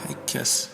I guess.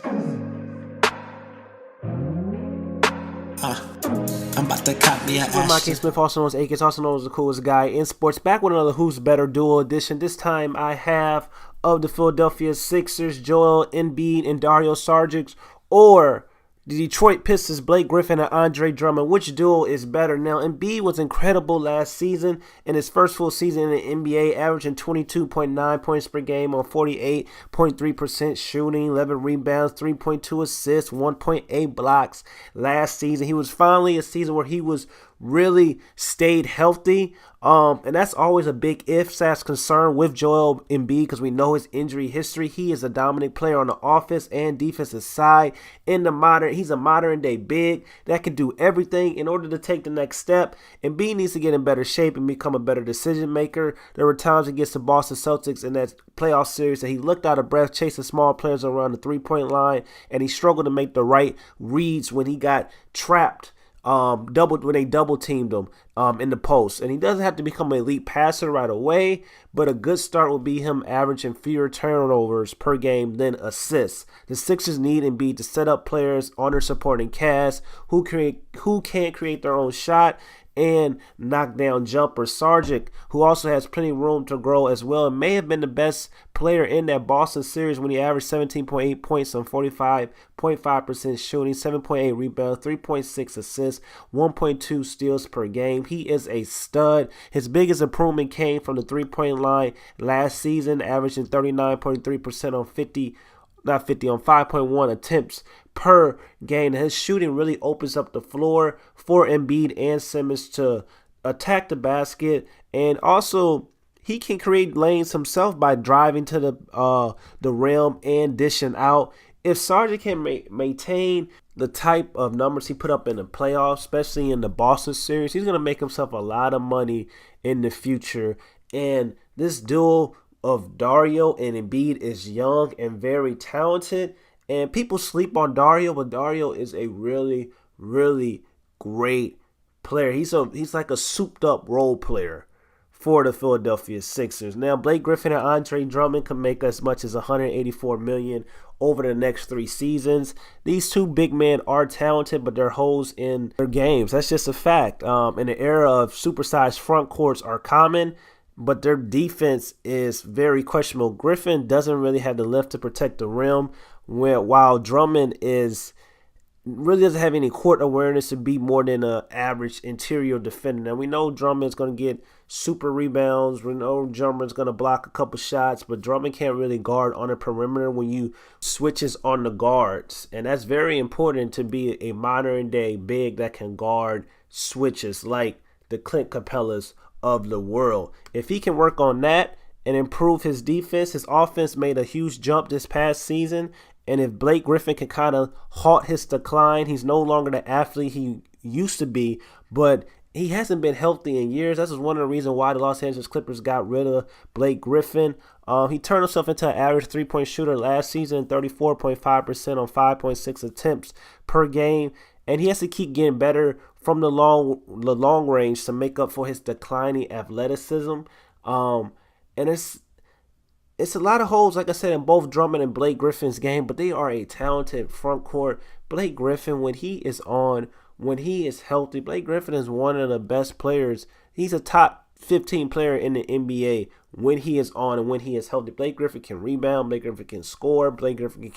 I'm about to cop me a With my King Smith, also known as Akins, also known as the coolest guy in sports, back with another Who's Better Duo edition. This time I have of the Philadelphia Sixers, Joel Embiid and Dario Saric, or the Detroit Pistons, Blake Griffin and Andre Drummond. Which duo is better? Now, Embiid was incredible last season in his first full season in the NBA, averaging 22.9 points per game on 48.3% shooting, 11 rebounds, 3.2 assists, 1.8 blocks last season. He was finally a season where he was really stayed healthy. And that's always a big concern with Joel Embiid because we know his injury history. He is a dominant player on the offense and defensive side. He's a modern day big that can do everything. In order to take the next step, Embiid needs to get in better shape and become a better decision maker. There were times against the Boston Celtics in that playoff series that he looked out of breath chasing small players around the 3-point line, and he struggled to make the right reads when he got trapped. When they double teamed him in the post. And he doesn't have to become an elite passer right away, but a good start will be him averaging fewer turnovers per game than assists. The Sixers need Embiid to set up players on their supporting cast who can create their own shot and knock down jumpers. Saric, who also has plenty of room to grow as well, and may have been the best player in that Boston series when he averaged 17.8 points on 45.5% shooting, 7.8 rebounds, 3.6 assists, 1.2 steals per game. He is a stud. His biggest improvement came from the 3-point line last season, averaging 39.3% on 5.1 attempts per game. His shooting really opens up the floor for Embiid and Simmons to attack the basket, and also he can create lanes himself by driving to the rim and dishing out. If Saric can maintain the type of numbers he put up in the playoffs, especially in the Boston series, he's going to make himself a lot of money in the future. And this duo of Dario and Embiid is young and very talented. And people sleep on Dario, but Dario is a really, really great player. He's like a souped-up role player for the Philadelphia Sixers. Now, Blake Griffin and Andre Drummond can make as much as $184 million over the next 3 seasons. These two big men are talented, but they're holes in their games. That's just a fact. In the era of supersized front courts are common, but their defense is very questionable. Griffin doesn't really have the length to protect the rim, while Drummond really doesn't have any court awareness to be more than an average interior defender. Now, we know Drummond's going to get super rebounds. We know Drummond's going to block a couple shots, but Drummond can't really guard on the perimeter when you switches on the guards. And that's very important to be a modern-day big that can guard switches like the Clint Capellas of the world. If he can work on that and improve his defense, his offense made a huge jump this past season. And if Blake Griffin can kind of halt his decline, he's no longer the athlete he used to be, but he hasn't been healthy in years. That's one of the reasons why the Los Angeles Clippers got rid of Blake Griffin. He turned himself into an average 3-point shooter last season, 34.5% on 5.6 attempts per game. And he has to keep getting better from the long range to make up for his declining athleticism. And it's a lot of holes, like I said, in both Drummond and Blake Griffin's game, but they are a talented front court. Blake Griffin, when he is healthy, Blake Griffin is one of the best players. He's a top 15 player in the NBA when he is on and when he is healthy. Blake Griffin can rebound. Blake Griffin can score. Blake Griffin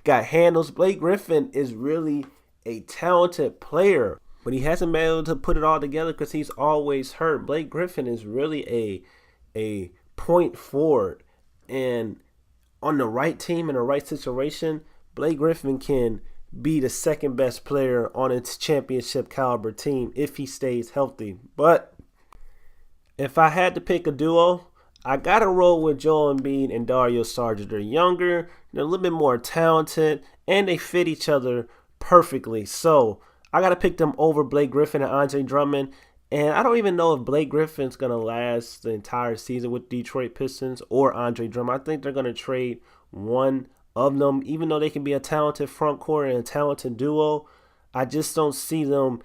got handles. Blake Griffin is really a talented player, but he hasn't been able to put it all together because he's always hurt. Blake Griffin is really a point forward, and on the right team in the right situation, Blake Griffin can be the second best player on its championship caliber team if he stays healthy. But if I had to pick a duo, I gotta roll with Joel Embiid and Dario Saric. They're younger, they're a little bit more talented, and they fit each other perfectly. So I gotta pick them over Blake Griffin and Andre Drummond. And I don't even know if Blake Griffin's going to last the entire season with Detroit Pistons or Andre Drummond. I think they're going to trade one of them, even though they can be a talented front court and a talented duo. I just don't see them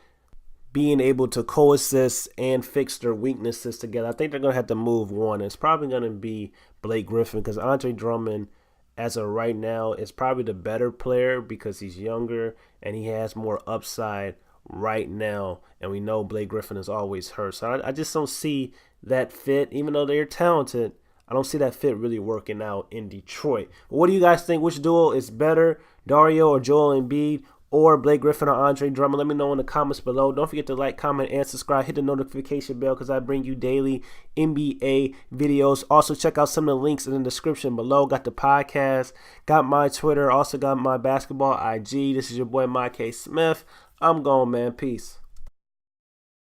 being able to coexist and fix their weaknesses together. I think they're going to have to move one. It's probably going to be Blake Griffin because Andre Drummond as of right now, is probably the better player because he's younger and he has more upside right now. And we know Blake Griffin is always hurt. So I just don't see that fit, even though they're talented. I don't see that fit really working out in Detroit. But what do you guys think? Which duo is better, Dario or Joel Embiid, or Blake Griffin or Andre Drummond? Let me know in the comments below. Don't forget to like, comment, and subscribe. Hit the notification bell because I bring you daily NBA videos. Also, check out some of the links in the description below. Got the podcast, got my Twitter, also got my basketball IG. This is your boy, Mike K. Smith. I'm gone, man. Peace.